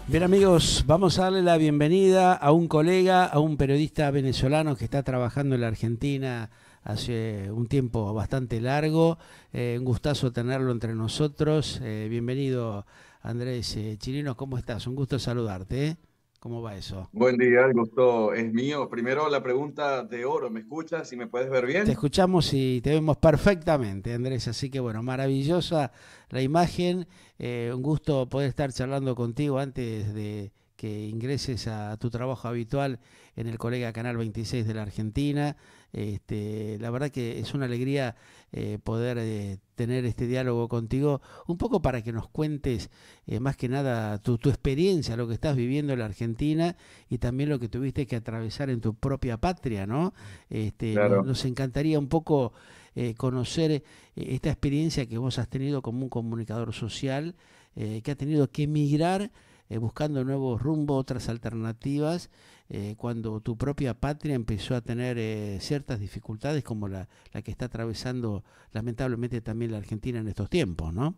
Bien amigos, vamos a darle la bienvenida a un colega, a un periodista venezolano que está trabajando en la Argentina hace un tiempo bastante largo. Un gustazo tenerlo entre nosotros. Bienvenido Andrés Chirinos, ¿cómo estás? Un gusto saludarte, ¿eh? ¿Cómo va eso? Buen día, el gusto es mío. Primero la pregunta de oro, ¿me escuchas y me puedes ver Te bien? escuchamos y te vemos perfectamente, Andrés. Así que bueno, maravillosa la imagen. Un gusto poder estar charlando contigo antes de que ingreses a tu trabajo habitual en el colega Canal 26 de la Argentina. La verdad que es una alegría poder tener este diálogo contigo, un poco para que nos cuentes más que nada tu experiencia, lo que estás viviendo en la Argentina y también lo que tuviste que atravesar en tu propia patria, ¿no? Claro. Nos encantaría un poco conocer esta experiencia que vos has tenido como un comunicador social, que ha tenido que emigrar buscando nuevos rumbos, otras alternativas, cuando tu propia patria empezó a tener ciertas dificultades como la que está atravesando lamentablemente también la Argentina en estos tiempos, ¿no?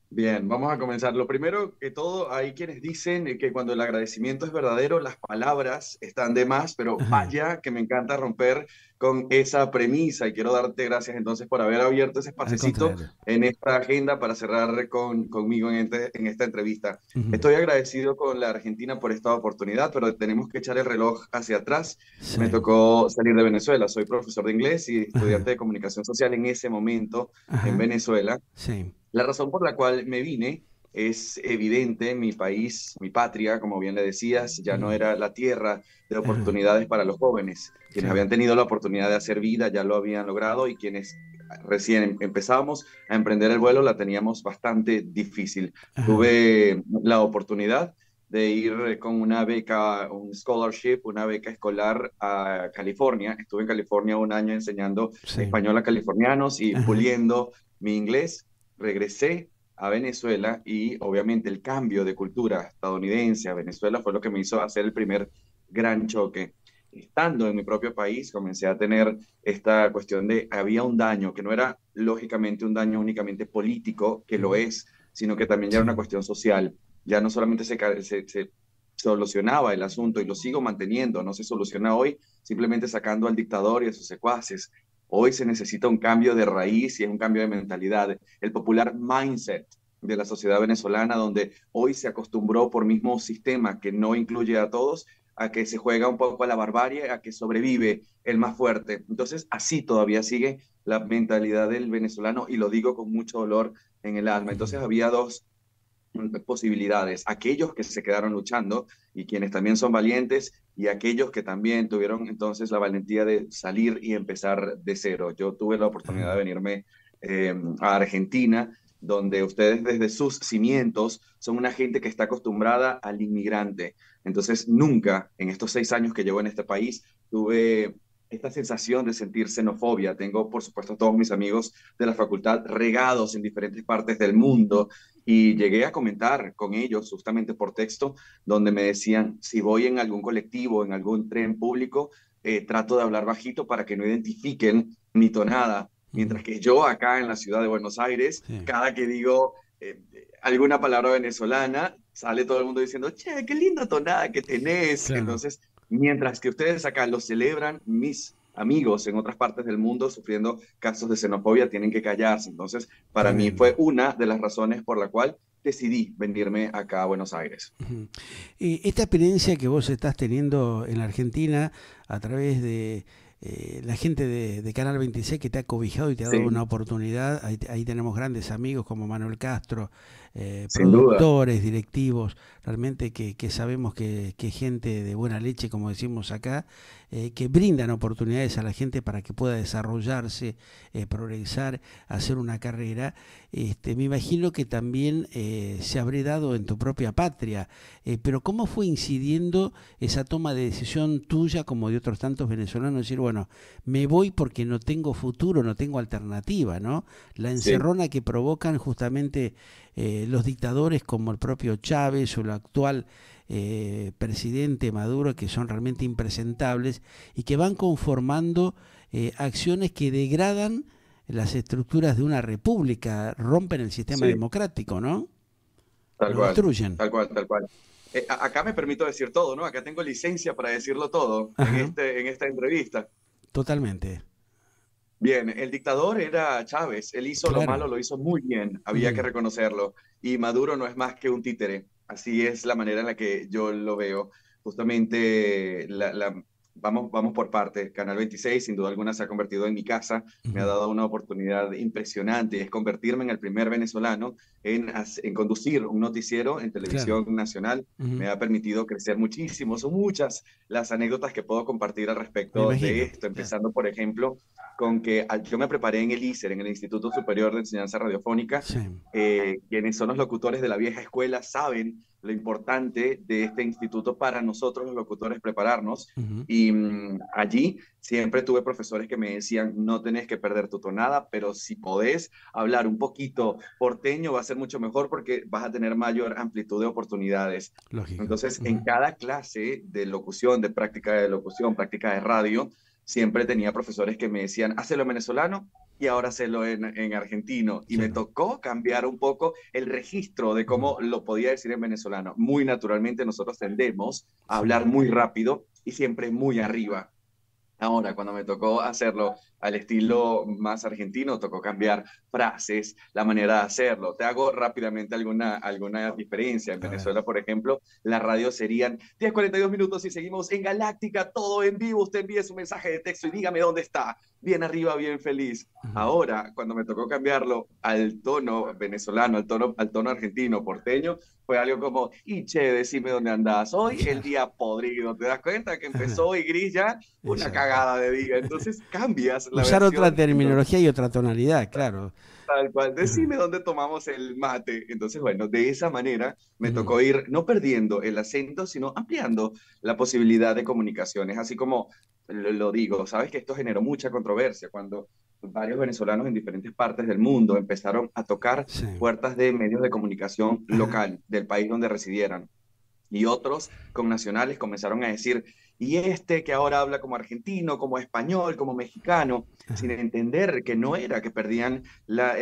Bien, vamos a comenzar. Lo primero que todo, hay quienes dicen que cuando el agradecimiento es verdadero, las palabras están de más, pero Ajá, vaya que me encanta romper con esa premisa y quiero darte gracias entonces por haber abierto ese al espacecito contrario. en esta agenda para cerrar conmigo en esta entrevista. Ujú. Estoy agradecido con la Argentina por esta oportunidad, pero tenemos que echar el reloj hacia atrás. Me Sí, tocó salir de Venezuela. Soy profesor de inglés y ajá, estudiante de comunicación social en ese momento en ajá, Venezuela. sí, La razón por la cual me vine es evidente. Mi país, mi patria, como bien le decías, ya no ujú, era la tierra de ajá, oportunidades para los jóvenes. Quienes claro, habían tenido la oportunidad de hacer vida ya lo habían logrado y quienes recién empezábamos a emprender el vuelo la teníamos bastante difícil. ajá, Tuve la oportunidad de ir con una beca, un scholarship, una beca escolar a California. Estuve en California un año enseñando sí, español a californianos y ajá, puliendo mi inglés. Regresé a Venezuela y obviamente el cambio de cultura estadounidense a Venezuela fue lo que me hizo hacer el primer gran choque. Estando en mi propio país, comencé a tener esta cuestión de había un daño que no era lógicamente un daño únicamente político, que lo ujú, es, sino que también ya era una sí, cuestión social. Ya no solamente se solucionaba el asunto y lo sigo manteniendo, no se soluciona hoy simplemente sacando al dictador y a sus secuaces. Hoy se necesita un cambio de raíz y es un cambio de mentalidad. El popular mindset de la sociedad venezolana, donde hoy se acostumbró por mismo sistema que no incluye a todos, a que se juega un poco a la barbarie, a que sobrevive el más fuerte. Entonces, así todavía sigue la mentalidad del venezolano y lo digo con mucho dolor en el alma. ujú, Entonces, había dos posibilidades, aquellos que se quedaron luchando y quienes también son valientes y aquellos que también tuvieron entonces la valentía de salir y empezar de cero. Yo tuve la oportunidad de ajá, venirme a Argentina, donde ustedes desde sus cimientos son una gente que está acostumbrada al inmigrante. Entonces, nunca en estos 6 años que llevo en este país tuve esta sensación de sentir xenofobia. Tengo, por supuesto, todos mis amigos de la facultad regados en diferentes partes del mundo y llegué a comentar con ellos justamente por texto, donde me decían, si voy en algún colectivo, en algún tren público, trato de hablar bajito para que no identifiquen mi tonada. ujú, Mientras que yo acá en la ciudad de Buenos Aires, sí, cada que digo alguna palabra venezolana, sale todo el mundo diciendo, che, qué linda tonada que tenés. claro. Entonces, mientras que ustedes acá lo celebran, mis amigos en otras partes del mundo sufriendo casos de xenofobia tienen que callarse. Entonces, para mí Tremendo. fue una de las razones por la cual decidí venirme acá a Buenos Aires. Ujú. Y esta experiencia que vos estás teniendo en la Argentina a través de la gente de Canal 26 que te ha cobijado y te ha dado una Sí, oportunidad, ahí tenemos grandes amigos como Manuel Castro, sin duda. productores, directivos, realmente que sabemos que gente de buena leche, como decimos acá, que brindan oportunidades a la gente para que pueda desarrollarse, progresar, hacer una carrera. Me imagino que también se habré dado en tu propia patria, pero ¿cómo fue incidiendo esa toma de decisión tuya como de otros tantos venezolanos? Decir, bueno, me voy porque no tengo futuro, no tengo alternativa, ¿no? La Sí. encerrona que provocan justamente los dictadores como el propio Chávez o el actual presidente Maduro, que son realmente impresentables y que van conformando acciones que degradan las estructuras de una república, rompen el sistema Sí. democrático, ¿no? Tal lo cual, destruyen. tal cual, tal cual. Acá me permito decir todo, ¿no? Acá tengo licencia para decirlo todo Ajá, en esta entrevista. totalmente. Bien, el dictador era Chávez. Él hizo lo Claro. malo, lo hizo muy bien, había que Ujú. reconocerlo. Y Maduro no es más que un títere. Así es la manera en la que yo lo veo. Justamente, vamos por parte. Canal 26, sin duda alguna, se ha convertido en mi casa. Me ha Ujú. dado una oportunidad impresionante. Es convertirme en el primer venezolano en conducir un noticiero en Claro. televisión nacional. Ujú. Me ha permitido crecer muchísimo. Son muchas las anécdotas que puedo compartir al Me respecto de imagino. esto, Claro. empezando, por ejemplo, con que yo me preparé en el ISER, en el Instituto Superior de Enseñanza Radiofónica. Sí. Quienes son los locutores de la vieja escuela saben lo importante de este instituto para nosotros los locutores prepararnos. Ujú. Y allí siempre tuve profesores que me decían, no tenés que perder tu tonada, pero si podés hablar un poquito porteño va a ser mucho mejor porque vas a tener mayor amplitud de oportunidades. Lógico. Entonces, en Ujú. cada clase de locución, de práctica de locución, práctica de radio, siempre tenía profesores que me decían, hazlo en venezolano y ahora hazlo en argentino. Y me Claro. tocó cambiar un poco el registro de Ujú. cómo lo podía decir en venezolano. Muy naturalmente nosotros tendemos a Sí. hablar muy rápido y siempre muy arriba. Ahora, cuando me tocó hacerlo al estilo más argentino, tocó cambiar frases, la manera de hacerlo. Te hago rápidamente alguna diferencia. En A ver. Venezuela, por ejemplo, la radio serían 10:42 minutos y seguimos en Galáctica, todo en vivo. Usted envíe su mensaje de texto y dígame dónde está. Bien arriba, bien feliz. Ujú. Ahora, cuando me tocó cambiarlo al tono venezolano, al tono argentino, porteño, fue algo como, y che, decime dónde andás. Hoy el Claro. día podrido. ¿Te das cuenta que empezó hoy gris ya? Una Exacto. cagada de día. Entonces cambias la Usar otra versión. Entonces, terminología y otra tonalidad, claro. tal cual, Ajá. decime dónde tomamos el mate. Entonces, bueno, de esa manera me Ujú. tocó ir no perdiendo el acento, sino ampliando la posibilidad de comunicaciones. Así como lo digo, sabes que esto generó mucha controversia cuando varios venezolanos en diferentes partes del mundo empezaron a tocar Sí. puertas de medios de comunicación Ajá. local del país donde residieran. Y otros con nacionales comenzaron a decir, y este que ahora habla como argentino, como español, como mexicano, sin Ajá. entender que no era que perdían la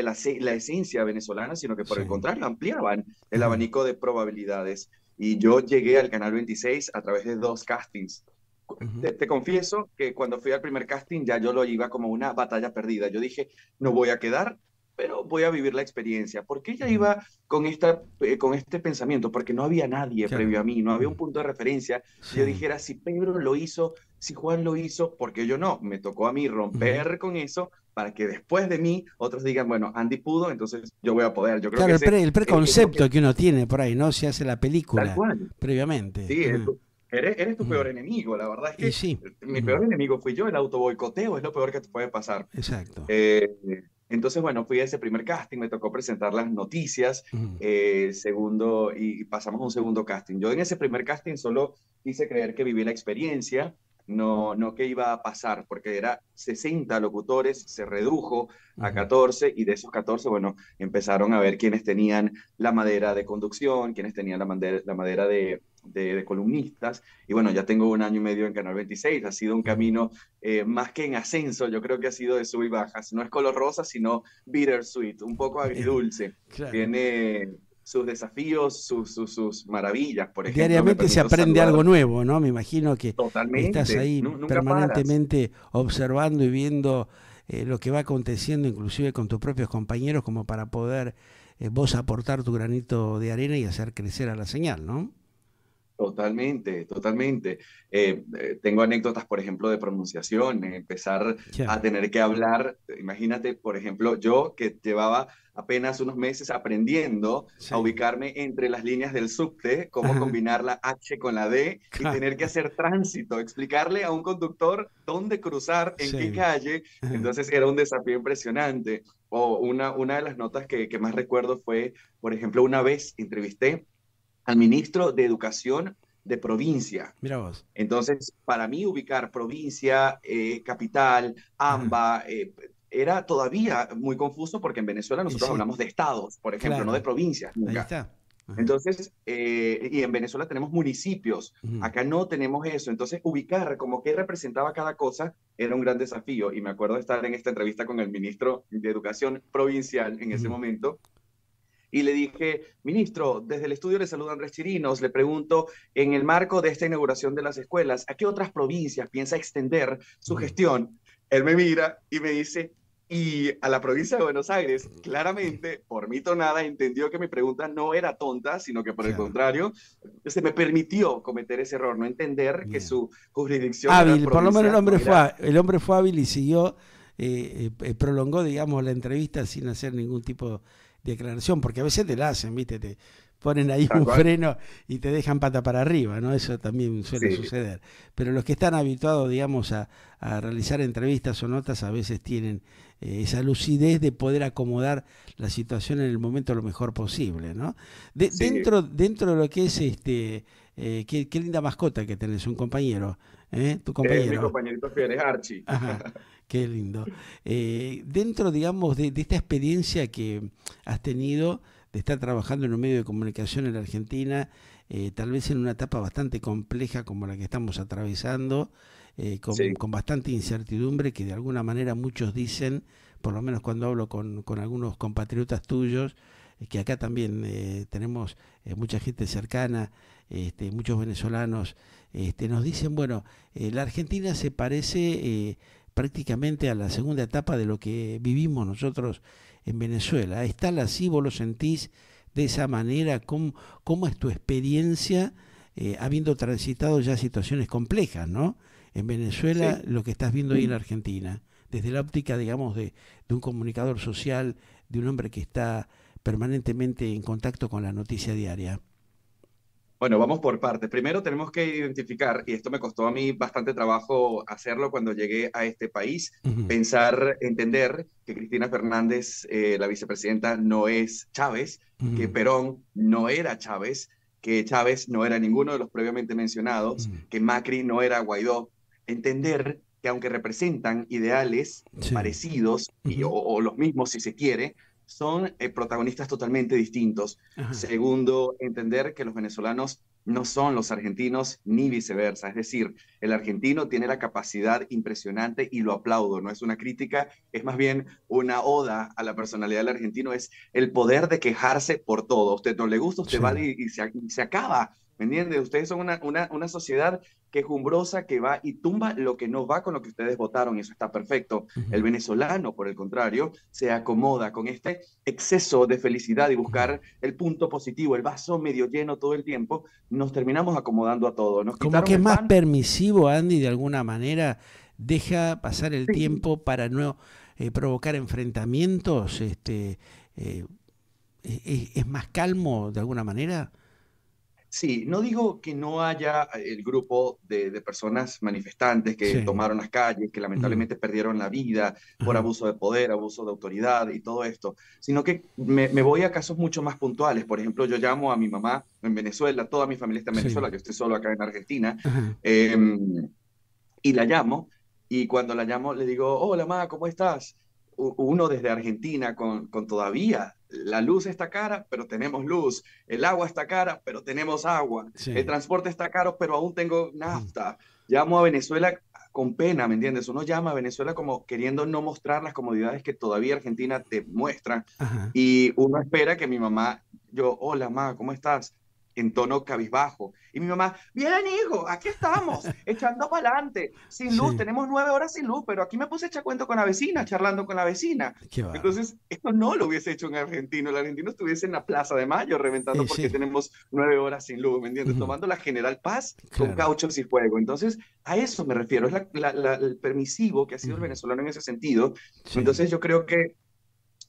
esencia venezolana, sino que por Sí. el contrario ampliaban el Ajá. abanico de probabilidades. Y yo llegué al Canal 26 a través de dos castings. Ujú. Te confieso que cuando fui al primer casting ya yo lo iba como una batalla perdida. Yo dije, no voy a quedar, pero voy a vivir la experiencia. ¿Por qué ella Ujú. iba con este pensamiento? Porque no había nadie Claro. previo a mí, no había un Ujú. punto de referencia. Sí. Yo dijera, si Pedro lo hizo, si Juan lo hizo, ¿por qué yo no? Me tocó a mí Ujú. romper con eso para que después de mí otros digan, bueno, Andy pudo, entonces yo voy a poder. Yo creo que Claro, ese el es lo que preconcepto que uno tiene por ahí, ¿no? Se hace la tal película cual. previamente. Sí, Ajá. eres tu Ujú. peor enemigo. La verdad es Y que sí. mi Ujú. peor enemigo fui yo. El autoboicoteo es lo peor que te puede pasar. Exacto. Eh, entonces, bueno, fui a ese primer casting, me tocó presentar las noticias, Ujú. segundo, y pasamos a un segundo casting. Yo en ese primer casting solo quise creer que viví la experiencia, no que iba a pasar, porque era 60 locutores, se redujo a Ujú. 14 y de esos 14, bueno, empezaron a ver quiénes tenían la madera de conducción, quiénes tenían la madera de columnistas. Y bueno, ya tengo un año y medio en Canal 26, ha sido un Ujú. camino más que en ascenso, yo creo que ha sido de sub y bajas. No es color rosa, sino bittersweet, un poco Bien. agridulce. Claro. Tiene sus desafíos, sus maravillas. Por ejemplo, me Diariamente se permito aprende algo saludar nuevo, ¿no? Me imagino que estás totalmente, ahí nunca paras. permanentemente observando y viendo lo que va aconteciendo, inclusive con tus propios compañeros, como para poder vos aportar tu granito de arena y hacer crecer a la señal, ¿no? Totalmente, totalmente. Tengo anécdotas, por ejemplo, de pronunciación, empezar Ya. a tener que hablar. Imagínate, por ejemplo, yo que llevaba apenas unos meses aprendiendo a Sí. ubicarme entre las líneas del subte, cómo Ajá. combinar la H con la D y Claro. tener que hacer tránsito, explicarle a un conductor dónde cruzar, en qué Sí. calle. Ajá. Entonces era un desafío impresionante. O una de las notas que más recuerdo fue, por ejemplo, una vez entrevisté al ministro de Educación de provincia. Mira vos. Entonces, para mí ubicar provincia, capital, Ajá. AMBA, era todavía muy confuso porque en Venezuela Y nosotros sí, hablamos de estados, por ejemplo, no de claro. provincias Ahí nunca. está. Ajá. Entonces, y en Venezuela tenemos municipios, Ujú. acá no tenemos eso. Entonces, ubicar como qué representaba cada cosa era un gran desafío. Y me acuerdo de estar en esta entrevista con el ministro de Educación provincial en ese Ujú. momento y le dije, ministro, desde el estudio le saluda Andrés Chirinos, le pregunto, en el marco de esta inauguración de las escuelas, ¿a qué otras provincias piensa extender su gestión? Él me mira y me dice, y a la provincia de Buenos Aires, claramente, por mi tonada, entendió que mi pregunta no era tonta, sino que por el Claro, contrario, se me permitió cometer ese error, no entender que bien. su jurisdicción era Hábil, por lo menos provincial, no era... el hombre fue hábil y siguió, prolongó, digamos, la entrevista sin hacer ningún tipo de aclaración, porque a veces te la hacen, ¿viste? Te ponen ahí Tal un cual. freno y te dejan pata para arriba, ¿no? Eso también suele Sí, suceder. Pero los que están habituados, digamos, a realizar entrevistas o notas, a veces tienen esa lucidez de poder acomodar la situación en el momento lo mejor posible, ¿no? sí. Dentro de lo que es qué linda mascota que tenés, un compañero, ¿eh? Tu Es mi compañero. compañerito fiel, es Archie. Ajá, qué lindo. Dentro, digamos, de esta experiencia que has tenido de estar trabajando en un medio de comunicación en la Argentina, tal vez en una etapa bastante compleja como la que estamos atravesando, Sí, con bastante incertidumbre, que de alguna manera muchos dicen, por lo menos cuando hablo con algunos compatriotas tuyos, que acá también tenemos mucha gente cercana, muchos venezolanos, nos dicen, bueno, la Argentina se parece prácticamente a la segunda etapa de lo que vivimos nosotros en Venezuela. ¿Es tal así? ¿Vos lo sentís de esa manera? ¿Cómo es tu experiencia habiendo transitado ya situaciones complejas, ¿no? En Venezuela, sí. lo que estás viendo ahí en la Argentina, desde la óptica, digamos, de un comunicador social, de un hombre que está permanentemente en contacto con la noticia diaria. Bueno, vamos por partes. Primero tenemos que identificar, y esto me costó a mí bastante trabajo hacerlo cuando llegué a este país, Ujú, pensar, entender que Cristina Fernández, la vicepresidenta, no es Chávez, que ujú, Perón no era Chávez, que Chávez no era ninguno de los previamente mencionados, ujú. que Macri no era Guaidó. Entender que aunque representan ideales Sí. parecidos Ujú, o los mismos si se quiere, son protagonistas totalmente distintos. ajá, Segundo, entender que los venezolanos no son los argentinos ni viceversa. Es decir, el argentino tiene la capacidad impresionante y lo aplaudo. No es una crítica, es más bien una oda a la personalidad del argentino. Es el poder de quejarse por todo. A usted no le gusta, usted sí. va y se acaba. ¿Me entiende? Ustedes son una sociedad quejumbrosa que va y tumba lo que no va con lo que ustedes votaron y eso está perfecto. El Ujú, venezolano, por el contrario, se acomoda con este exceso de felicidad y ujú. buscar el punto positivo, el vaso medio lleno todo el tiempo, nos terminamos acomodando a todo. Nos Como quitaron que es el más pan, permisivo, Andy, de alguna manera, deja pasar el sí, tiempo para no provocar enfrentamientos, eh, es más calmo de alguna manera. sí, no digo que no haya el grupo de personas manifestantes que Sí. tomaron las calles, que Ujú, lamentablemente perdieron la vida por ajá, abuso de poder, abuso de autoridad y todo esto, sino que me voy a casos mucho más puntuales. Por ejemplo, yo llamo a mi mamá en Venezuela, toda mi familia está en sí. Venezuela, yo estoy solo acá en Argentina, Ajá, eh, y la llamo, y cuando la llamo le digo, hola, ma, ¿cómo estás? Uno desde Argentina con todavía, la luz está cara, pero tenemos luz, el agua está cara, pero tenemos agua, el sí. transporte está caro, pero aún tengo Ujú, nafta. Llamo a Venezuela con pena, ¿me entiendes? Uno llama a Venezuela como queriendo no mostrar las comodidades que todavía Argentina te muestra, ajá, y uno espera que mi mamá, yo, hola, ma, ¿cómo estás? En tono cabizbajo. Y mi mamá, bien, hijo, aquí estamos, echando para adelante, sin luz, sí. tenemos 9 horas sin luz, pero aquí me puse a echar cuento con la vecina, charlando con la vecina. Qué bárbaro. Entonces, esto no lo hubiese hecho un argentino. El argentino estuviese en la Plaza de Mayo reventando porque Sí. tenemos 9 horas sin luz, ¿me entiendes? Ujú, Tomando la General Paz con claro. cauchos y fuego. Entonces, a eso me refiero. Es el permisivo que ha sido el Ujú, venezolano en ese sentido. sí. Entonces, yo creo que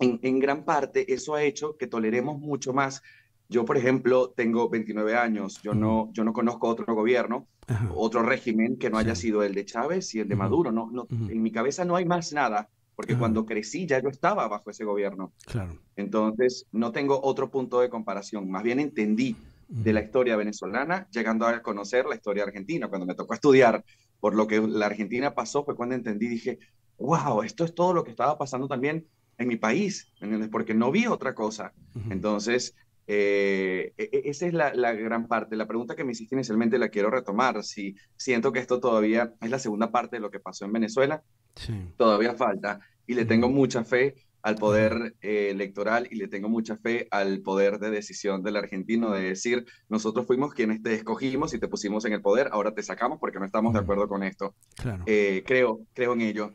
en gran parte eso ha hecho que toleremos mucho más. Yo, por ejemplo, tengo 29 años, Ujú, yo no conozco otro gobierno, ajá, otro régimen que no sí. haya sido el de Chávez y el de Ujú, Maduro. No, no, ujú, en mi cabeza no hay más nada, porque ajá, cuando crecí ya yo estaba bajo ese gobierno. claro. Entonces, no tengo otro punto de comparación. Más bien entendí de Ujú, la historia venezolana, llegando a conocer la historia argentina. Cuando me tocó estudiar por lo que la Argentina pasó, fue cuando entendí, dije, wow, esto es todo lo que estaba pasando también en mi país, ¿entiendes? Porque no vi otra cosa. ujú, Entonces, esa es la gran parte. La pregunta que me hiciste inicialmente la quiero retomar. Si siento que esto todavía es la segunda parte de lo que pasó en Venezuela, sí. todavía falta y le tengo Ujú, mucha fe al poder electoral y le tengo mucha fe al poder de decisión del argentino de decir, nosotros fuimos quienes te escogimos y te pusimos en el poder, ahora te sacamos porque no estamos de acuerdo con esto. Claro. Creo en ello.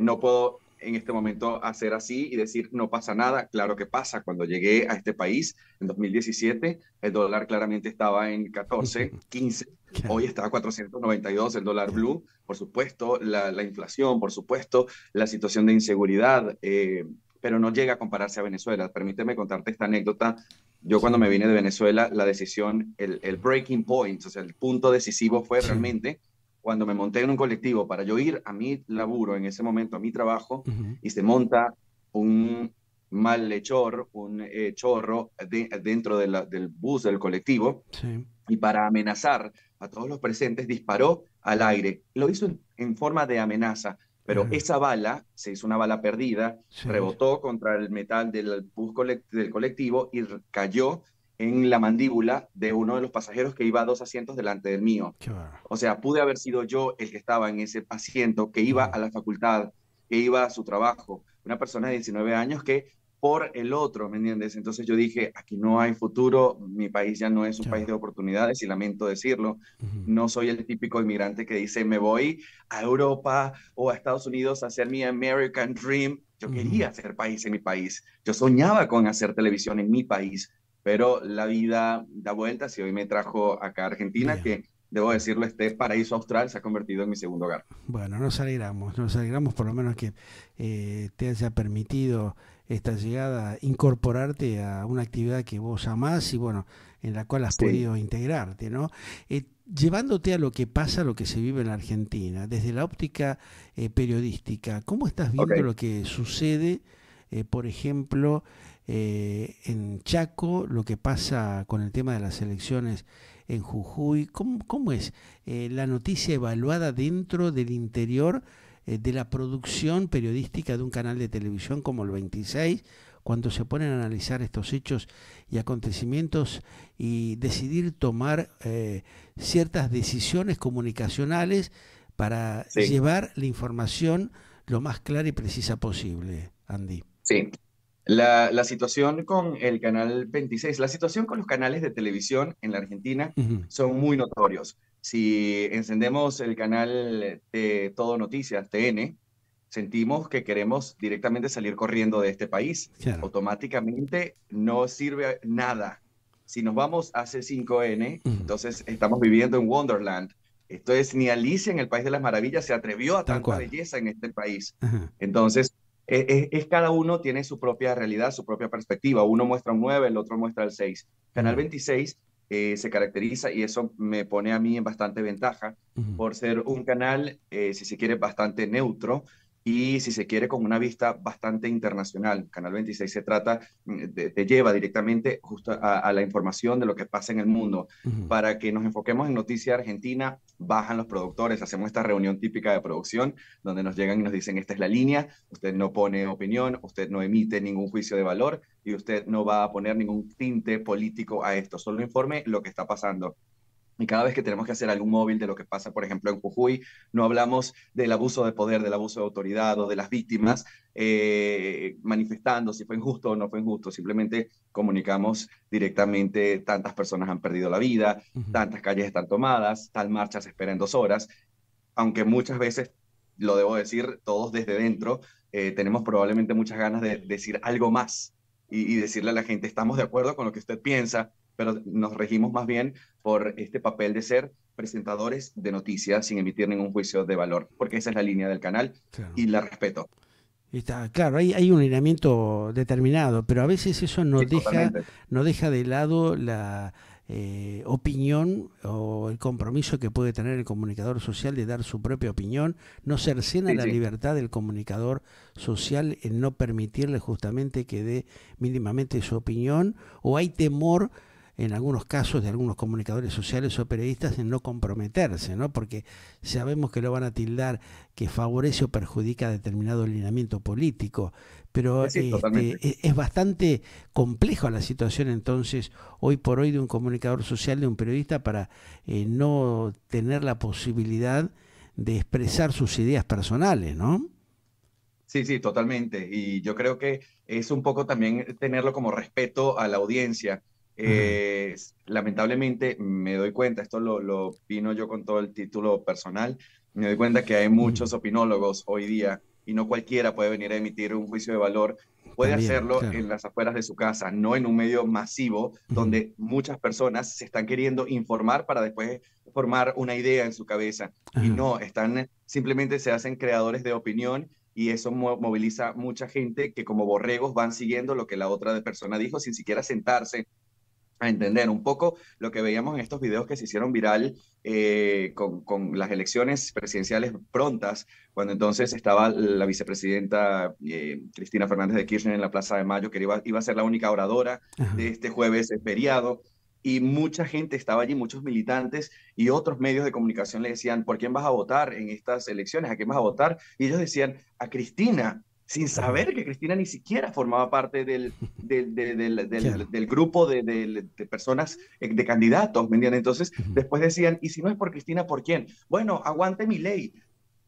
No puedo en este momento hacer así y decir no pasa nada. Claro que pasa. Cuando llegué a este país en 2017, el dólar claramente estaba en 14, 15. Claro, Hoy está a 492 el dólar claro. blue. Por supuesto, la inflación, por supuesto, la situación de inseguridad, pero no llega a compararse a Venezuela. Permíteme contarte esta anécdota. Yo cuando Sí, me vine de Venezuela, la decisión, el breaking point, o sea, el punto decisivo fue sí. realmente cuando me monté en un colectivo para yo ir a mi laburo en ese momento, a mi trabajo, Ujú. y se monta un malhechor, un chorro dentro del bus del colectivo, Sí, y para amenazar a todos los presentes disparó al aire. Lo hizo en forma de amenaza, pero ajá, esa bala se hizo una bala perdida, sí. rebotó contra el metal del bus del colectivo y cayó en la mandíbula de uno de los pasajeros que iba a 2 asientos delante del mío. Qué bárbaro. O sea, pude haber sido yo el que estaba en ese asiento, que iba Ujú. a la facultad, que iba a su trabajo, una persona de 19 años que por el otro, ¿me entiendes? Entonces yo dije, aquí no hay futuro, mi país ya no es un país Claro. de oportunidades y lamento decirlo. Ujú. No soy el típico inmigrante que dice, me voy a Europa o a Estados Unidos a hacer mi American Dream. Yo Ujú. quería hacer país en mi país. Yo soñaba con hacer televisión en mi país, pero la vida da vueltas y hoy me trajo acá a Argentina, Bien. que debo decirlo, este paraíso austral se ha convertido en mi segundo hogar. Bueno, nos alegramos por lo menos que te haya permitido esta llegada, incorporarte a una actividad que vos amás y bueno, en la cual has Sí, podido integrarte, ¿no? Llevándote a lo que pasa, lo que se vive en la Argentina, desde la óptica periodística, ¿cómo estás ok. viendo lo que sucede, por ejemplo, en Chaco, lo que pasa con el tema de las elecciones en Jujuy? ¿Cómo es la noticia evaluada dentro del interior de la producción periodística de un canal de televisión como el 26, cuando se ponen a analizar estos hechos y acontecimientos y decidir tomar ciertas decisiones comunicacionales para Sí, llevar la información lo más clara y precisa posible, Andy? sí. La situación con el canal 26, la situación con los canales de televisión en la Argentina Ujú. son muy notorios. Si encendemos el canal de Todo Noticias, TN, sentimos que queremos directamente salir corriendo de este país. Claro. Automáticamente no sirve nada. Si nos vamos a C5N, Ujú. entonces estamos viviendo en Wonderland. Esto es, ni Alicia en el País de las Maravillas se atrevió a Tal tanta cual. belleza en este país. Ajá. Entonces, cada uno tiene su propia realidad, su propia perspectiva. Uno muestra un 9, el otro muestra el 6. Canal Ujú. 26 se caracteriza, y eso me pone a mí en bastante ventaja, Ujú. por ser un canal, si se quiere, bastante neutro y, si se quiere, con una vista bastante internacional. Canal 26 se trata, te lleva directamente justo a la información de lo que pasa en el mundo. Ujú. Para que nos enfoquemos en noticia argentina, bajan los productores, hacemos esta reunión típica de producción donde nos llegan y nos dicen, esta es la línea, usted no pone opinión, usted no emite ningún juicio de valor y usted no va a poner ningún tinte político a esto, solo informe lo que está pasando. Y cada vez que tenemos que hacer algún móvil de lo que pasa, por ejemplo, en Jujuy, no hablamos del abuso de poder, del abuso de autoridad o de las víctimas manifestando si fue injusto o no fue injusto. Simplemente comunicamos directamente, tantas personas han perdido la vida, Ujú. tantas calles están tomadas, tal marcha se espera en 2 horas, aunque muchas veces, lo debo decir, todos desde dentro tenemos probablemente muchas ganas de decir algo más y decirle a la gente, estamos de acuerdo con lo que usted piensa, pero nos regimos más bien por este papel de ser presentadores de noticias sin emitir ningún juicio de valor, porque esa es la línea del canal Claro. y la respeto. Está, claro, hay un lineamiento determinado, pero a veces eso Sí, totalmente. no deja de lado la opinión o el compromiso que puede tener el comunicador social de dar su propia opinión. No cercena Sí, la sí. libertad del comunicador social en no permitirle justamente que dé mínimamente su opinión, o hay temor en algunos casos de algunos comunicadores sociales o periodistas en no comprometerse, ¿no? Porque sabemos que lo van a tildar que favorece o perjudica determinado alineamiento político, pero Sí, totalmente. es bastante compleja la situación entonces hoy por hoy de un comunicador social, de un periodista, para no tener la posibilidad de expresar sus ideas personales, ¿no? Sí, sí, totalmente. Y yo creo que es un poco también tenerlo como respeto a la audiencia. Ajá. Lamentablemente me doy cuenta, esto lo opino yo con todo el título personal, me doy cuenta que hay muchos opinólogos hoy día y no cualquiera puede venir a emitir un juicio de valor. Puede También, hacerlo claro. en las afueras de su casa, no en un medio masivo donde muchas personas se están queriendo informar para después formar una idea en su cabeza. Y Ajá. no, están simplemente se hacen creadores de opinión y eso moviliza mucha gente que como borregos van siguiendo lo que la otra persona dijo sin siquiera sentarse a entender un poco lo que veíamos en estos videos que se hicieron viral con las elecciones presidenciales prontas, cuando entonces estaba la vicepresidenta Cristina Fernández de Kirchner en la Plaza de Mayo, que iba a ser la única oradora de Ajá. este jueves feriado. Y mucha gente estaba allí, muchos militantes y otros medios de comunicación le decían, ¿por quién vas a votar en estas elecciones? ¿A quién vas a votar? Y ellos decían, a Cristina, sin Ajá. saber que Cristina ni siquiera formaba parte Claro. del grupo de personas, de candidatos, ¿me entiendes? Entonces, Ujú. después decían, ¿y si no es por Cristina, por quién? Bueno, aguante mi ley.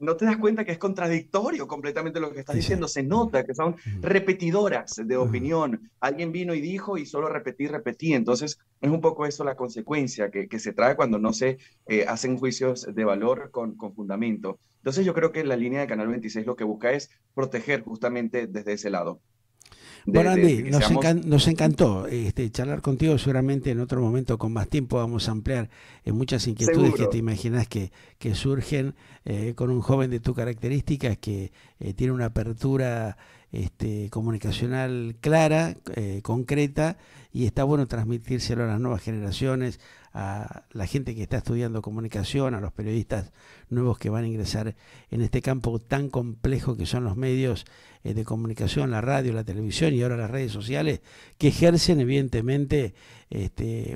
No te das cuenta que es contradictorio completamente lo que estás Sí, sí. diciendo. Se Ujú. nota que son Ujú. repetidoras de Ujú. opinión. Alguien vino y dijo y solo repetí, repetí. Entonces, es un poco eso la consecuencia que se trae cuando no se hacen juicios de valor con fundamento. Entonces, yo creo que la línea de Canal 26 lo que busca es proteger justamente desde ese lado, Bueno, Andy, de que seamos nos encantó charlar contigo. Seguramente en otro momento con más tiempo vamos a ampliar muchas inquietudes que te seguros. imaginas que surgen con un joven de tu características que tiene una apertura comunicacional clara, concreta, y está bueno transmitírselo a las nuevas generaciones, a la gente que está estudiando comunicación, a los periodistas nuevos que van a ingresar en este campo tan complejo que son los medios de comunicación, la radio, la televisión y ahora las redes sociales, que ejercen evidentemente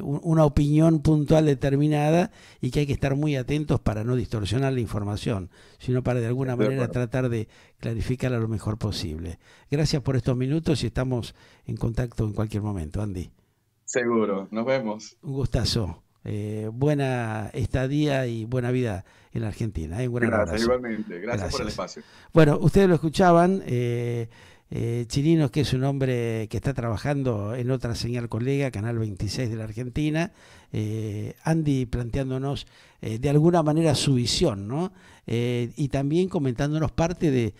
una opinión puntual determinada y que hay que estar muy atentos para no distorsionar la información, sino para de alguna Estoy de manera acuerdo. tratar de clarificarla lo mejor posible. Gracias por estos minutos y estamos en contacto en cualquier momento, Andy. Seguro. Nos vemos. Un gustazo. Buena estadía y buena vida en la Argentina. Un gran Gracias, abrazo. igualmente. Gracias por el Gracias. espacio. Bueno, ustedes lo escuchaban, Chirinos, que es un hombre que está trabajando en otra señal colega, Canal 26 de la Argentina, Andy planteándonos de alguna manera su visión, ¿no? Y también comentándonos parte de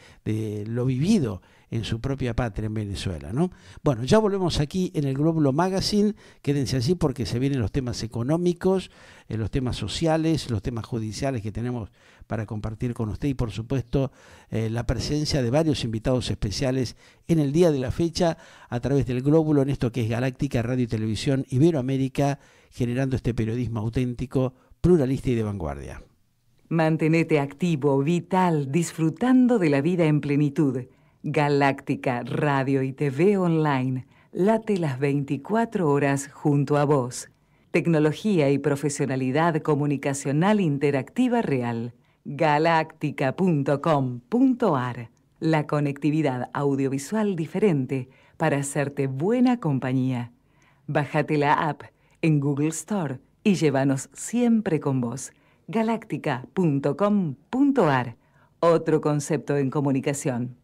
lo vivido en su propia patria, en Venezuela, ¿no? Bueno, ya volvemos aquí en el Glóbulo Magazine, quédense así porque se vienen los temas económicos, los temas sociales, los temas judiciales que tenemos para compartir con usted y por supuesto la presencia de varios invitados especiales en el día de la fecha a través del Glóbulo en esto que es Galáctica Radio y Televisión Iberoamérica, generando este periodismo auténtico, pluralista y de vanguardia. Mantenete activo, vital, disfrutando de la vida en plenitud. Galáctica Radio y TV Online. Late las 24 horas junto a vos. Tecnología y profesionalidad comunicacional interactiva real. Galáctica.com.ar. La conectividad audiovisual diferente para hacerte buena compañía. Bájate la app en Google Store y llévanos siempre con vos. Galáctica.com.ar. Otro concepto en comunicación.